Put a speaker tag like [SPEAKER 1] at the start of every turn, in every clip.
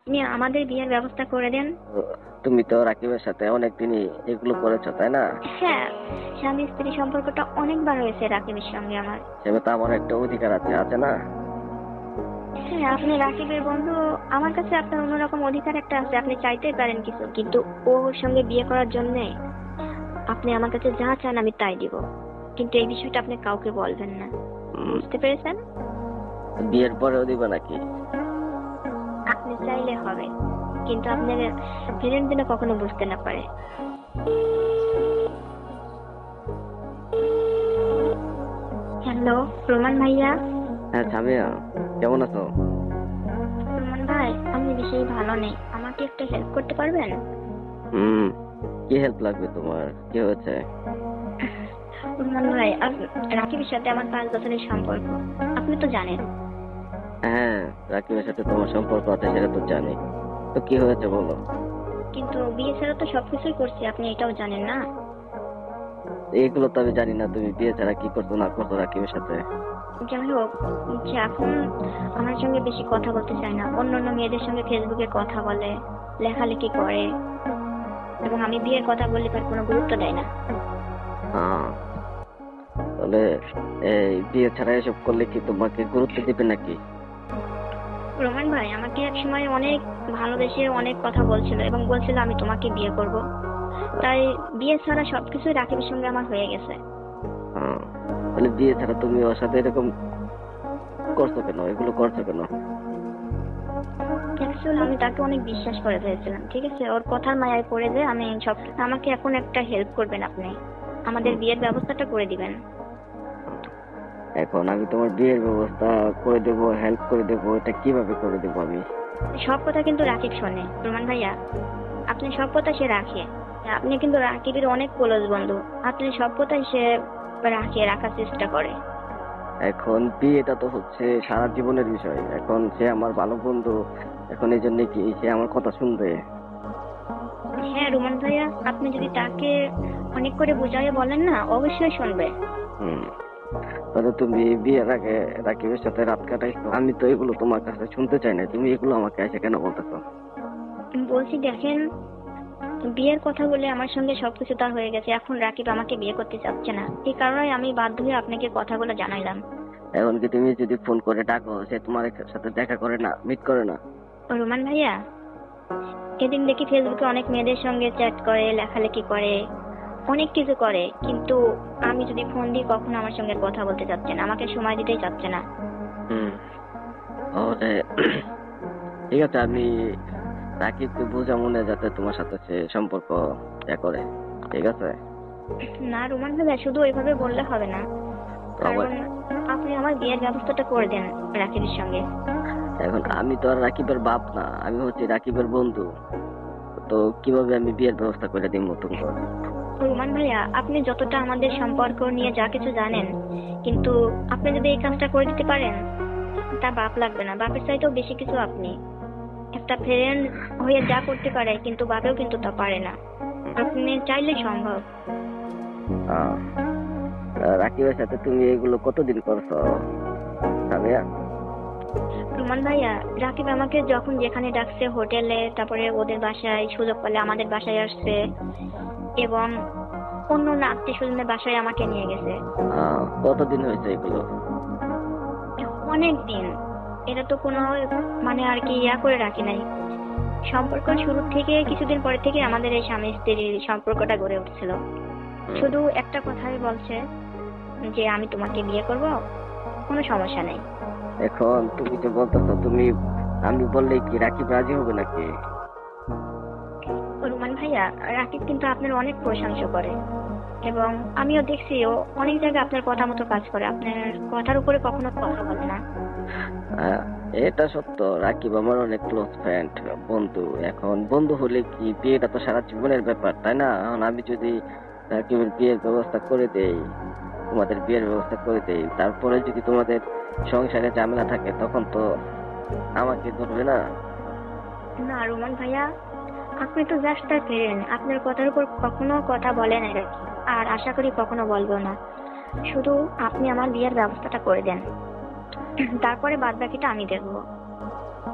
[SPEAKER 1] আপনি আমাদের বিয়ের ব্যবস্থা করে দেন।
[SPEAKER 2] তুমি তো রাকিবের সাথে অনেকদিনই এগুলো করেছো, তাই না?
[SPEAKER 1] হ্যাঁ, স্বামী স্ত্রী সম্পর্কটা অনেকবার হয়েছে রাকিবের সঙ্গে আমার।
[SPEAKER 2] সেটা তো আমার একটা অধিকার আছে, আছে না?
[SPEAKER 1] হ্যাঁ, আপনি রাকিবের বন্ধু। আমার কাছে আপনার অন্যরকম অধিকার একটা আছে, আপনি চাইতে পারেন কিছু, কিন্তু ওর সঙ্গে বিয়ে করার জন্য আপনি আমার কাছে যা চান আমি তাই দিব, কিন্তু এই বিষয়টা আপনি কাউকে বলবেন না।
[SPEAKER 2] উম,
[SPEAKER 1] বুঝতে পেরেছেন?
[SPEAKER 2] বিয়ের পরেও দিবা নাকি?
[SPEAKER 1] আপনি চাইলে হবে, কিন্তু আপনার ফ্রেন্ড যেন কখনো বুঝতে না পারে। হ্যালো, রোমান ভাইয়া।
[SPEAKER 2] হ্যাঁ সামিয়া, কেমন আছো?
[SPEAKER 1] রোমান ভাই, আমি বেশি ভালো নেই, আমাকে একটা হেল্প করতে পারবেন?
[SPEAKER 2] হুম, কি হেল্প লাগবে তোমার? কি হয়েছে?
[SPEAKER 1] রোমান ভাই, রাকিবের সাথে আমার 5 বছরের সম্পর্ক, আপনি তো জানেন।
[SPEAKER 2] হ্যাঁ, রাকিবের সাথে তোমার সম্পর্ক আছে সেটা তো জানি। তো কি হয়েছে বলো।
[SPEAKER 1] কিন্তু বিয়ে ছাড়া তো সবকিছুই করছি, আপনি এটাও জানেন না?
[SPEAKER 2] এইগুলো তো আমি জানি না, তুমি বিয়ে ছাড়া কি করছো না করছো রাকিবের সাথে।
[SPEAKER 1] যাই হোক, যে এখন আমার সঙ্গে বেশি কথা বলতে চায় না, অন্য অন্য মেয়েদের সঙ্গে ফেসবুকে কথা বলে, লেখালেখি করে, এবং আমি বিয়ের কথা বললে তার কোনো গুরুত্ব দেয় না।
[SPEAKER 2] হ্যাঁ, তাহলে এই বিয়ে ছাড়া এসব করলে কি তোমাকে গুরুত্ব দিবে নাকি?
[SPEAKER 1] রোমান ভাই আমাকে এক সময় অনেক ভালোবেসে অনেক কথা বলছিল এবং বলছিল আমি তোমাকে বিয়ে করব, তাই বিয়ে ছাড়া সবকিছু রাকিবের সঙ্গে আমার হয়ে গেছে।
[SPEAKER 2] হ্যাঁ, তাহলে বিয়ে ছাড়া তুমি ওর সাথে এরকম করছো কেন, এগুলো করছো কেন?
[SPEAKER 1] অ্যাকচুয়ালি আমি তাকে অনেক বিশ্বাস করে ফেলেছিলাম, ঠিক আছে, ওর কথার মায়ায় পড়ে যে আমি সব। আমাকে এখন একটা হেল্প করবেন আপনি, আমাদের
[SPEAKER 2] হুম,
[SPEAKER 1] বিয়ের ব্যবস্থাটা করে দিবেন।
[SPEAKER 2] এখন আমি তোমার বিয়ের ব্যবস্থা করে দেবো, হেল্প করে দেবো, এটা কিভাবে করে দেবো আমি?
[SPEAKER 1] সব কথা কিন্তু রাকিব শোনে রোমান ভাইয়া, আপনি সব কথা সে রাখে। আপনি কিন্তু রাকিবের অনেক ক্লোজ বন্ধু, আপনি সব কথাই সে রাখার চেষ্টা করে।
[SPEAKER 2] এখন বিয়েটা তো হচ্ছে সারা জীবনের বিষয়, এখন সে আমার ভালো বন্ধু, এখন এই জন্য কি সে আমার কথা শুনবে?
[SPEAKER 1] হ্যাঁ রোমান ভাইয়া, আপনি যদি তাকে অনেক করে বুঝাইয়ে বলেন না, অবশ্যই শুনবে।
[SPEAKER 2] হুম, তাহলে তুমি বিয়ের আগে রাকিবের সাথে রাত কাটাইছো, আমি তো এগুলো তোমার কাছে শুনতে চাই না, তুমি এগুলো আমাকে এসে কেন বলতেছো?
[SPEAKER 1] বলছি দেখেন, বিয়ের কথা বলে আমার সঙ্গে সবকিছু তার হয়ে গেছে, এখন রাকিব আমাকে বিয়ে করতে চাচ্ছে না, এই কারণে আমি বাধ্য হয়ে আপনাকে কথাগুলো জানাইলাম।
[SPEAKER 2] এখন কি তুমি যদি ফোন করে ডাকো সে তোমার সাথে দেখা করে না, মিট করে না?
[SPEAKER 1] রোমান ভাইয়া, এদিন দেখি ফেসবুকে অনেক মেয়েদের সঙ্গে চ্যাট করে, লেখালেখি করে, অনেক কিছু করে, কিন্তু আমি যদি ফোন দিই কখনো আমার সঙ্গে কথা বলতে চাচ্ছে না, আমাকে সময় দিতেই চাচ্ছে না।
[SPEAKER 2] হুম, তাহলে ঠিক আছে, আমি রাকিবকে বোঝা মনে যাতে তোমার সাথে সে সম্পর্ক করে, ঠিক আছে?
[SPEAKER 1] না রোমান ভাইয়া, শুধু ওইভাবে বললে হবে না,
[SPEAKER 2] তো আমার
[SPEAKER 1] কারণ আপনি আমার বিয়ের ব্যবস্থাটা করে দেন রাকিবের সঙ্গে।
[SPEAKER 2] এখন আমি তো আর রাকিবের বাপ না, আমি হচ্ছে রাকিবের বন্ধু। তো কিভাবে আমি বিয়ের ব্যবস্থা করে দিব তোমার?
[SPEAKER 1] রোমান ভাইয়া, আপনি যতটা আমাদের সম্পর্ক নিয়ে যা কিছু জানেন, কিন্তু আপনি যদি এই কাজটা করে দিতে পারেন, তা বাপ লাগবে না, বাপের চাইতেও বেশি কিছু আপনি। একটা ফ্রেন্ড হয়ে যা করতে পারে, কিন্তু বাপেও কিন্তু তা পারে না, আপনি চাইলে সম্ভব।
[SPEAKER 2] আহ, রাকিবের সাথে তুমি এগুলো কতদিন করছো সামিয়া?
[SPEAKER 1] রোমান ভাইয়া, রাকিব আমাকে যখন যেখানে ডাকছে, হোটেলে, তারপরে ওদের বাসায়, সুযোগ পেলে আমাদের বাসায় আসছে, এবং অন্য অন্য আত্মীয় স্বজনের বাসায় আমাকে নিয়ে গেছে।
[SPEAKER 2] কতদিন হয়েছে এগুলো?
[SPEAKER 1] অনেক দিন, এটা তো কোনো মানে আর কি করে রাখি নাই। সম্পর্ক শুরু থেকে কিছুদিন পরে থেকে আমাদের এই স্বামী স্ত্রীর সম্পর্কটা গড়ে উঠছিল।
[SPEAKER 2] হুম,
[SPEAKER 1] শুধু একটা কথাই বলছে যে আমি তোমাকে বিয়ে করব, কোনো সমস্যা নেই।
[SPEAKER 2] এখন তুমি যে বলতেছো, তুমি আমি বললে কি রাকিব রাজি হবে নাকি?
[SPEAKER 1] রুমান ভাইয়া, রাকিব কিন্তু আপনার অনেক প্রশংসা করে, এবং আমিও দেখছি ও অনেক জায়গায় আপনার কথা মতো কাজ করে, আপনার কথার উপরে কখনো কথা বলে না।
[SPEAKER 2] আহ, এটা সত্য, রাকিব আমার অনেক ক্লোজ ফ্রেন্ড, বন্ধু। এখন বন্ধু হলে কি, বিয়েটা তো সারা জীবনের ব্যাপার, তাই না? এখন আমি যদি রাকিবের বিয়ের ব্যবস্থা করে দেই, তোমাদের বিয়ের ব্যবস্থা করে দেই, তারপরে যদি তোমাদের সংসারে ঝামেলা থাকে তখন তো আমাকে ধরবে না?
[SPEAKER 1] না রুমান ভাইয়া, আপনি তো জাস্ট তার ফ্রেন্ড, আপনার কথার উপর কখনো কথা বলে না রাকিব, আর আশা করি কখনো বলবো না। শুধু আপনি আমার বিয়ের ব্যবস্থাটা করে দেন, তারপরে বাদ বাকিটা আমি দেখবো।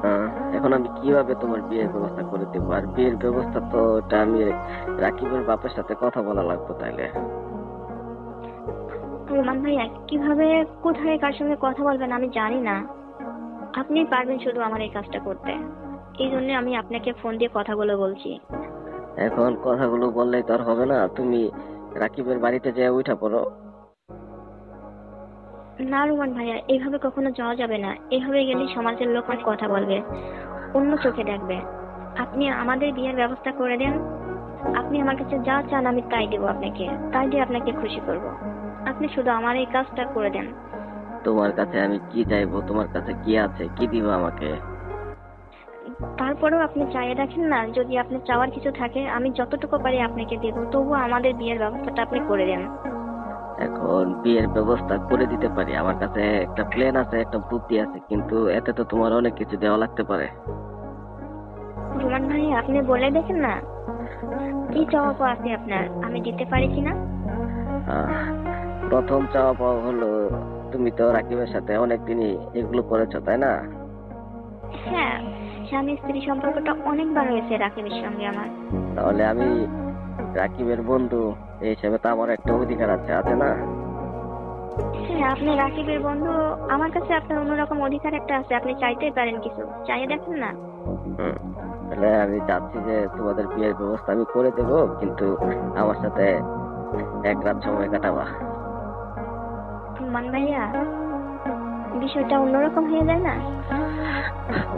[SPEAKER 2] আহ, এখন আমি কিভাবে তোমার বিয়ের ব্যবস্থা করে দেবো? আর বিয়ের ব্যবস্থা তো এটা আমি রাকিবের বাপের সাথে কথা বলা লাগবে তাইলে।
[SPEAKER 1] রোমান ভাইয়া কিভাবে কোথায় কার সঙ্গে কথা বলবেন আমি জানি না। আপনি পারবেন শুধু আমার এই কাজটা করতে, এই জন্য আমি আপনাকে ফোন দিয়ে কথাগুলো বলছি।
[SPEAKER 2] এখন কথাগুলো বললেই তো আর হবে না, তুমি রাকিবের বাড়িতে যেয়ে উঠা পড়ো।
[SPEAKER 1] না রোমান ভাইয়া, এইভাবে কখনো যাওয়া যাবে না। এইভাবে গেলে সমাজের লোক অনেক কথা বলবে, অন্য চোখে দেখবে। আপনি আমাদের বিয়ের ব্যবস্থা করে দেন। আপনি আমার কাছে যা চান আমি তাই দেবো আপনাকে, তাই দিয়ে আপনাকে খুশি করব। আপনি শুধু আমার এই কাজটা করে দেন।
[SPEAKER 2] তোমার কাছে আমি কি চাইবো? তোমার কাছে কি আছে? কি দিবা আমাকে?
[SPEAKER 1] তারপরেও আপনি চাইয়ে দেখেন না, যদি আপনি চাওয়ার কিছু থাকে আমি যতটুকু পারি আপনাকে দেব, তবুও আমাদের বিয়ের ব্যবস্থাটা আপনি করে দেন।
[SPEAKER 2] এখন বিয়ের ব্যবস্থা করে দিতে পারি, আমার কাছে একটা প্ল্যান আছে, একটা বুদ্ধি আছে, কিন্তু এতে তো তোমার অনেক কিছু দেওয়া লাগতে পারে।
[SPEAKER 1] রোমান ভাই আপনি বলে দেখেন না, কি চাওয়া পাওয়া আছে আপনার, আমি দিতে পারি কিনা।
[SPEAKER 2] আহ, প্রথম চাওয়া পাওয়া হলো, তুমি তো রাকিবের সাথে অনেকদিনই এগুলো করেছো তাই না?
[SPEAKER 1] হ্যাঁ, স্বামী স্ত্রী সম্পর্কটা অনেকবার হয়েছে রাকিবের সঙ্গে আমার।
[SPEAKER 2] তাহলে আমি রাকিবের বন্ধু এই হিসেবে তো আমার একটা অধিকার আছে, আছে না?
[SPEAKER 1] হ্যাঁ, আপনি রাকিবের বন্ধু, আমার কাছে আপনার অন্যরকম অধিকার একটা আছে, আপনি চাইতেই পারেন কিছু, চাইয়ে দেখেন না।
[SPEAKER 2] হুম, তাহলে আমি চাচ্ছি যে তোমাদের বিয়ের ব্যবস্থা আমি করে দেবো, কিন্তু আমার সাথে এক রাত সময় কাটাবা।
[SPEAKER 1] রোমান ভাইয়া, বিষয়টা অন্যরকম হয়ে যায় না?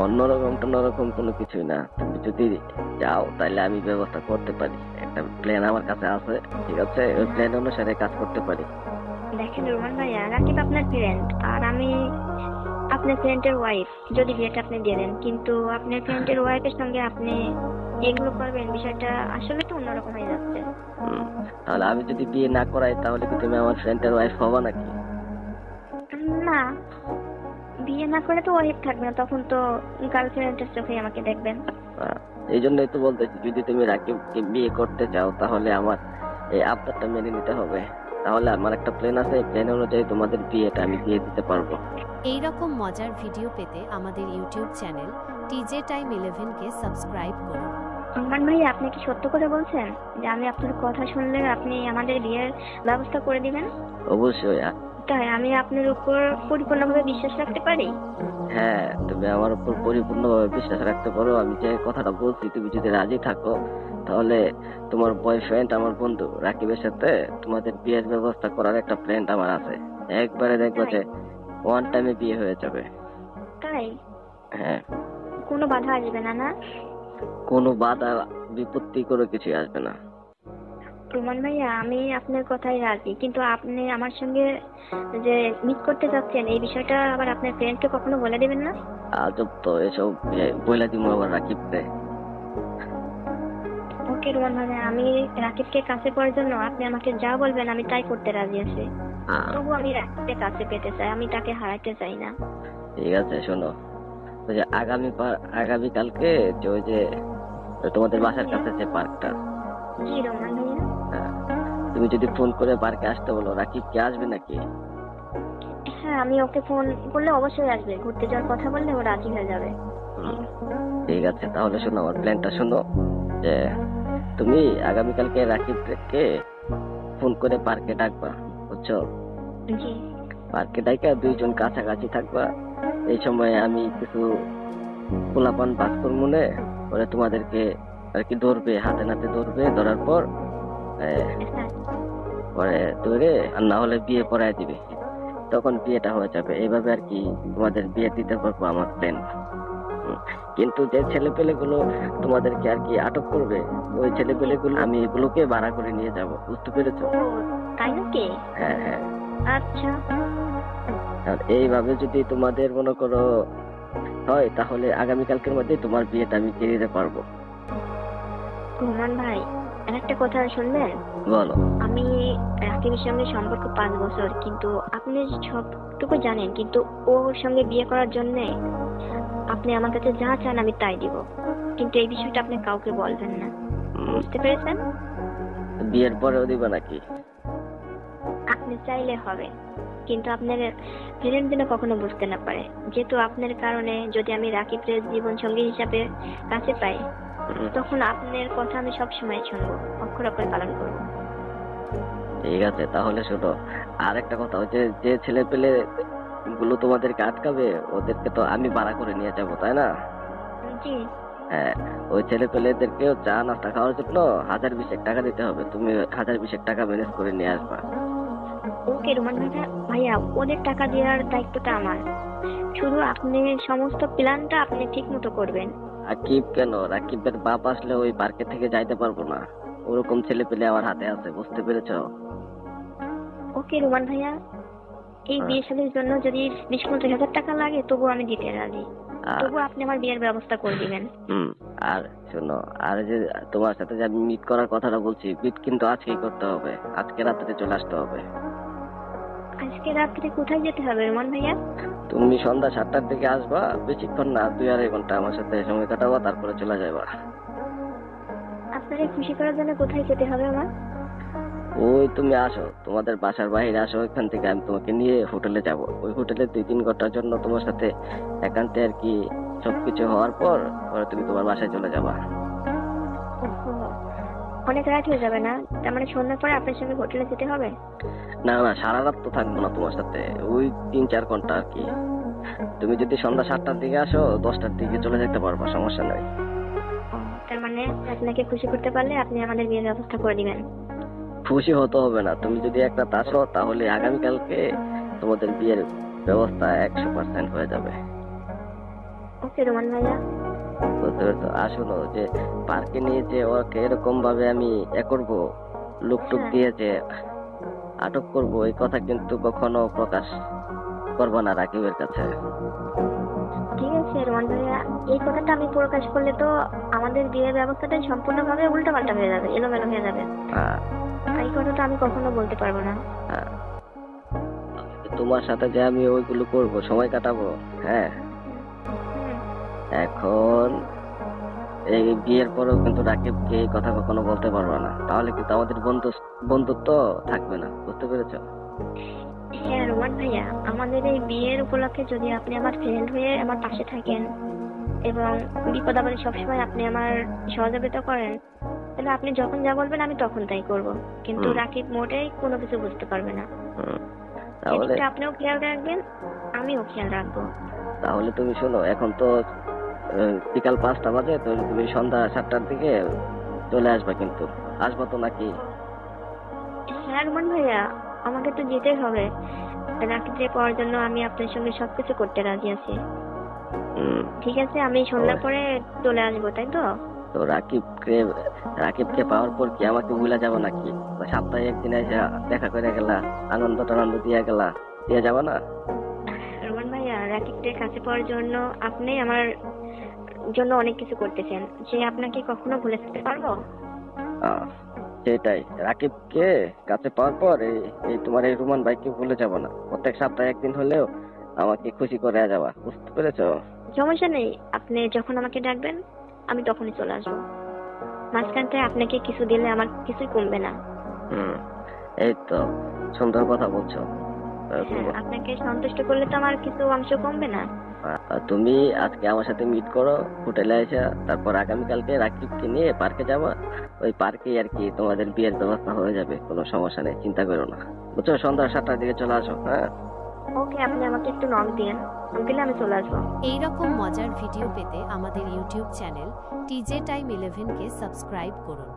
[SPEAKER 2] অন্যরকম টন্যরকম কোনো কিছুই না, তুমি যদি চাও তাহলে আমি ব্যবস্থা করতে পারি। একটা প্ল্যান আমার কাছে আছে, ঠিক আছে? ওই প্ল্যান অনুসারে কাজ করতে পারি।
[SPEAKER 1] দেখেন রোমান ভাইয়া, রাকিব আপনার ফ্রেন্ড আর আমি আপনার ফ্রেন্ডের ওয়াইফ। যদি বিয়েটা আপনি দিয়ে দেন, কিন্তু আপনার ফ্রেন্ডের ওয়াইফের সঙ্গে আপনি এগুলো করবেন, বিষয়টা আসলে তো অন্যরকম হয়ে যাচ্ছে।
[SPEAKER 2] হুম, তাহলে আমি যদি বিয়ে না করাই তাহলে কি তুমি আমার ফ্রেন্ডের ওয়াইফ হবা নাকি?
[SPEAKER 1] না, বিয়ে না করে তো ওয়াইফ থাকবে না, তখন তো গার্লফ্রেন্ডের চোখে আমাকে দেখবেন।
[SPEAKER 2] আহ, এই জন্যই তো বলতেছি, যদি তুমি রাকিবকে বিয়ে করতে চাও তাহলে আমার এই আবদারটা মেনে নিতে হবে। তাহলে আমার একটা প্ল্যান আছে, এই প্ল্যান অনুযায়ী তোমাদের বিয়েটা আমি দিয়ে দিতে পারবো।
[SPEAKER 3] এই রকম মজার ভিডিও পেতে আমাদের ইউটিউব চ্যানেল টিজে টাইম 11 কে সাবস্ক্রাইব করুন।
[SPEAKER 1] রহমান ভাই, আপনি কি সত্য করে বলছেন যে আমি আপনার কথা শুনলে আপনি আমাদের বিয়ের ব্যবস্থা করে দিবেন?
[SPEAKER 2] অবশ্যই।
[SPEAKER 1] তাই আমি আপনার উপর পরিপূর্ণভাবে বিশ্বাস রাখতে পারি?
[SPEAKER 2] হ্যাঁ, তুমি আমার উপর পরিপূর্ণভাবে বিশ্বাস রাখতে পারো। আমি যে কথাটা বলছি তুমি যদি রাজি থাকো তাহলে তোমার বয়ফ্রেন্ড আমার বন্ধু রাকিবের সাথে তোমাদের বিয়ের ব্যবস্থা করার একটা প্ল্যান আমার আছে। একবারে দেখবো যে ওয়ান টাইমে বিয়ে হয়ে যাবে।
[SPEAKER 1] তাই?
[SPEAKER 2] হ্যাঁ,
[SPEAKER 1] কোনো বাধা আসবে না না?
[SPEAKER 2] কোনো বাধা বিপত্তি কোনো কিছু আসবে না।
[SPEAKER 1] রোমান ভাইয়া, আমি আপনার কথাই রাজি, কিন্তু আপনি আমার সঙ্গে যে মিট করতে যাচ্ছেন এই বিষয়টা আবার আপনার ফ্রেন্ডকে কখনো বলে দেবেন না?
[SPEAKER 2] আজব তো এসব, বইলা দিব আবার রাকিবকে।
[SPEAKER 1] ওকে রোমান ভাইয়া, আমি রাকিবকে কাছে পাওয়ার জন্য আপনি আমাকে যা বলবেন আমি তাই করতে রাজি আছি। তবু আমি রাকিবকে কাছে পেতে চাই, আমি তাকে হারাতে চাই না।
[SPEAKER 2] ঠিক আছে, শোনো, ওই যে আগামীকালকে যে ওই যে তোমাদের বাসার কাছে যে পার্কটা,
[SPEAKER 1] জি রোমান ভাইয়া।
[SPEAKER 2] হ্যাঁ, তুমি যদি ফোন করে পার্কে আসতে বলো, রাকিব কি আসবে নাকি?
[SPEAKER 1] হ্যাঁ, আমি ওকে ফোন করলে অবশ্যই আসবে, ঘুরতে যাওয়ার কথা বললে ও রাজি হয়ে যাবে।
[SPEAKER 2] ঠিক আছে, তাহলে শোনো আমার প্ল্যানটা শোনো, যে তুমি আগামীকালকে রাকিবকে ফোন করে পার্কে ডাকবা, বুঝছো?
[SPEAKER 1] জি।
[SPEAKER 2] পার্কে ডাইকা দুইজন কাছাকাছি থাকবা। এই সময় আমি কিছু পোলাপান বাস করবো মনে, ওরা তোমাদেরকে আর কি ধরবে, হাতে নাতে ধরবে, ধরার পর পরে ধরে আর না হলে বিয়ে পড়ায় দিবে, তখন বিয়েটা হয়ে যাবে। এইভাবে আর কি তোমাদের বিয়ে দিতে পারবো, আমার প্ল্যান। কিন্তু যে ছেলে পেলে গুলো তোমাদেরকে আর কি আটক করবে, ওই ছেলে পেলে গুলো আমি এগুলোকে ভাড়া করে নিয়ে যাব, বুঝতে পেরেছো?
[SPEAKER 1] ও তাই নাকি?
[SPEAKER 2] হ্যাঁ হ্যাঁ।
[SPEAKER 1] আচ্ছা।
[SPEAKER 2] আর এইভাবে যদি তোমাদের মনে করো হয় তাহলে আগামীকালকের মধ্যে তোমার বিয়েটা আমি দিয়ে দিতে পারবো।
[SPEAKER 1] রোমান ভাই, একটা কথা শুনবেন?
[SPEAKER 2] বলো।
[SPEAKER 1] আমি রাকিবের সঙ্গে সম্পর্ক 5 বছর, কিন্তু আপনি সবটুকু জানেন, কিন্তু ওর সঙ্গে বিয়ে করার জন্য আপনি আমার কাছে যা চান আমি তাই দিব, কিন্তু এই বিষয়টা আপনি কাউকে বলবেন না, বুঝতে পেরেছেন?
[SPEAKER 2] বিয়ের পরেও দিবা নাকি?
[SPEAKER 1] আপনি চাইলে হবে। কিন্তু আপনার ফ্রেন্ড যেন কখনো বুঝতে না পারে, যেহেতু আপনার কারণে যদি আমি রাকিবের জীবন সঙ্গী হিসাবে কাছে পাই, তখন আপনার কথা আমি সব সময় শুনবো, অক্ষর অক্ষর পালন করবো।
[SPEAKER 2] ঠিক আছে, তাহলে শোনো, আর একটা কথা, ওই যে যে ছেলে পেলে গুলো তোমাদেরকে আটকাবে, ওদেরকে তো আমি ভাড়া করে নিয়ে যাবো, তাই না?
[SPEAKER 1] জি।
[SPEAKER 2] হ্যাঁ, ওই ছেলে পেলেদেরকেও চা নাস্তা খাওয়ার জন্য 1000-20 টাকা দিতে হবে। তুমি 1000-20 টাকা ম্যানেজ করে নিয়ে আসবা।
[SPEAKER 1] ওকে রোমান ভাইয়া, ওদের টাকা দেওয়ার দায়িত্বটা আমার। শুধু আপনি সমস্ত প্ল্যানটা আপনি ঠিক মতো করবেন।
[SPEAKER 2] রাকিব কেন? রাকিবের বাপ আসলে ওই পার্কে থেকে যাইতে পারবো না। ওরকম ছেলে পেলে আমার হাতে আছে, বুঝতে পেরেছো?
[SPEAKER 1] ওকে রোমান ভাইয়া, এই বিয়ে শাদীর জন্য যদি 20-50 টাকা লাগে তবু আমি দিতে রাজি। তবু আপনি আমার বিয়ের ব্যবস্থা করে দিবেন।
[SPEAKER 2] আর শোনো, আর যে তোমার সাথে যে আমি মিট করার কথাটা বলছি, মিট কিন্তু আজকেই করতে হবে। আজকে রাত্রে চলে আসতে হবে।
[SPEAKER 1] আজকে রাত্রে কোথায় যেতে হবে রোমান ভাইয়া?
[SPEAKER 2] তুমি সন্ধ্যা 7টার দিকে আসবা, বেশিক্ষণ না, 2-2.5 ঘন্টা আমার সাথে সময় কাটাবো, তারপরে চলে যাবা।
[SPEAKER 1] আপনাকে খুশি করার জন্য কোথায় যেতে হবে আমার?
[SPEAKER 2] ওই তুমি আসো, তোমাদের বাসার বাইরে আসো, ওইখান থেকে আমি তোমাকে নিয়ে হোটেলে যাব। ওই হোটেলে 2-3 ঘন্টার জন্য তোমার সাথে একান্তে আর কি সবকিছু হওয়ার পর পরে তুমি তোমার বাসায় চলে যাবা।
[SPEAKER 1] ওহো, অনেক রাত হয়ে যাবে না? তার মানে সন্ধ্যার পরে আপনার সঙ্গে হোটেলে যেতে হবে?
[SPEAKER 2] না না, সারা রাত তো থাকবো না তোমার সাথে, ওই 3-4 ঘন্টা আর কি। তুমি যদি সন্ধ্যা 7টার দিকে আসো, 10টার দিকে চলে যেতে পারবা, সমস্যা নাই।
[SPEAKER 1] তার মানে আপনাকে খুশি করতে পারলে আপনি আমাদের বিয়ের ব্যবস্থা করে দিবেন?
[SPEAKER 2] খুশি হতে হবে না, তুমি যদি একটা আসো তাহলে আগামীকালকে তোমাদের বিয়ের ব্যবস্থা 100% হয়ে যাবে।
[SPEAKER 1] ওকে রোমান ভাইয়া।
[SPEAKER 2] বুঝতে পেরেছো? আসলো যে পার্কে নিয়ে যে ওকে এরকম ভাবে আমি করবো, লুকটুক দিয়ে যে আটক করবো, এই কথা কিন্তু কখনো প্রকাশ করবো না রাকিবের কাছে।
[SPEAKER 1] ঠিক আছে রোমান ভাইয়া, এই কথাটা আমি প্রকাশ করলে তো আমাদের বিয়ের ব্যবস্থাটা সম্পূর্ণভাবে উল্টাপাল্টা হয়ে যাবে, এলোমেলো হয়ে যাবে। এই কথাটা আমি কখনো বলতে পারবো না।
[SPEAKER 2] তোমার সাথে যে আমি ওইগুলো করবো, সময় কাটাবো, হ্যাঁ, এখন এই বিয়ের পরেও কিন্তু রাকিবকে এই কথা কখনো বলতে পারবো না, তাহলে কিন্তু আমাদের বন্ধুত্ব থাকবে না, বুঝতে পেরেছো?
[SPEAKER 1] হ্যাঁ রোমান ভাইয়া, আমাদের এই বিয়ের উপলক্ষে যদি আপনি আমার ফ্রেন্ড হয়ে আমার পাশে থাকেন এবং বিপদ আপদে সবসময় আপনি আমার সহযোগিতা করেন, তাহলে আপনি যখন যা বলবেন আমি তখন তাই করব। কিন্তু রাকিব মোটেই কোনো কিছু বুঝতে পারবে না। তাহলে আপনিও খেয়াল রাখবেন, আমিও খেয়াল রাখবো।
[SPEAKER 2] তাহলে তুমি শোনো, এখন তো বিকাল 5টা বাজে, তো তুমি সন্ধ্যা 7টার দিকে চলে আসবা, কিন্তু আসবা তো নাকি?
[SPEAKER 1] হ্যাঁ রোমান ভাইয়া, আমাকে তো যেতেই হবে। রাকিবকে পাওয়ার জন্য আমি আপনার সঙ্গে সবকিছু করতে রাজি আছি। ঠিক আছে, আমি সন্ধ্যার পরে চলে আসবো, তাই তো? তো
[SPEAKER 2] রাকিবকে পাওয়ার পর কি আমাকে ভুলে যাবো নাকি? সপ্তাহে একদিন এসে দেখা করে গেলা, আনন্দ দিয়ে গেলা, দিয়ে যাবো না?
[SPEAKER 1] রোমান ভাইয়া, রাকিবকে কাছে পাওয়ার জন্য আপনি আমার জন্য অনেক কিছু করতেছেন, যে আপনাকে কখনো ভুলে যেতে পারবো?
[SPEAKER 2] সেটাই, রাকিবকে কাছে পাওয়ার পর এই তোমার এই রোমান ভাইকে ভুলে যাবো না। প্রত্যেক সপ্তাহে একদিন হলেও আমাকে খুশি করে যাবা, বুঝতে পেরেছো?
[SPEAKER 1] সমস্যা নেই, আপনি যখন আমাকে ডাকবেন আমি তখনই চলে আসবো। মাঝখানটায় আপনাকে কিছু দিলে আমার কিছুই কমবে না।
[SPEAKER 2] এই তো সুন্দর কথা বলছো।
[SPEAKER 1] আপনাকে সন্তুষ্ট করলে তো আমার কিছু অংশ কমবে না।
[SPEAKER 2] তুমি আজকে আমার সাথে মিট করো হোটেলে এসে, তারপর আগামীকালকে রাকিবকে নিয়ে পার্কে যাবা। ওই পার্কে আর কি তোমাদের বিয়ের ব্যবস্থা হয়ে যাবে, কোনো সমস্যা নেই, চিন্তা করো না, বুঝছো? সন্ধ্যা 7টার দিকে চলে আসো। হ্যাঁ
[SPEAKER 1] ওকে, আপনি আমাকে একটু নক দিন, দিলে আমি চলে আসবো।
[SPEAKER 3] এইরকম মজার ভিডিও পেতে আমাদের ইউটিউব চ্যানেল টিজে টাইম 11 কে সাবস্ক্রাইব করুন।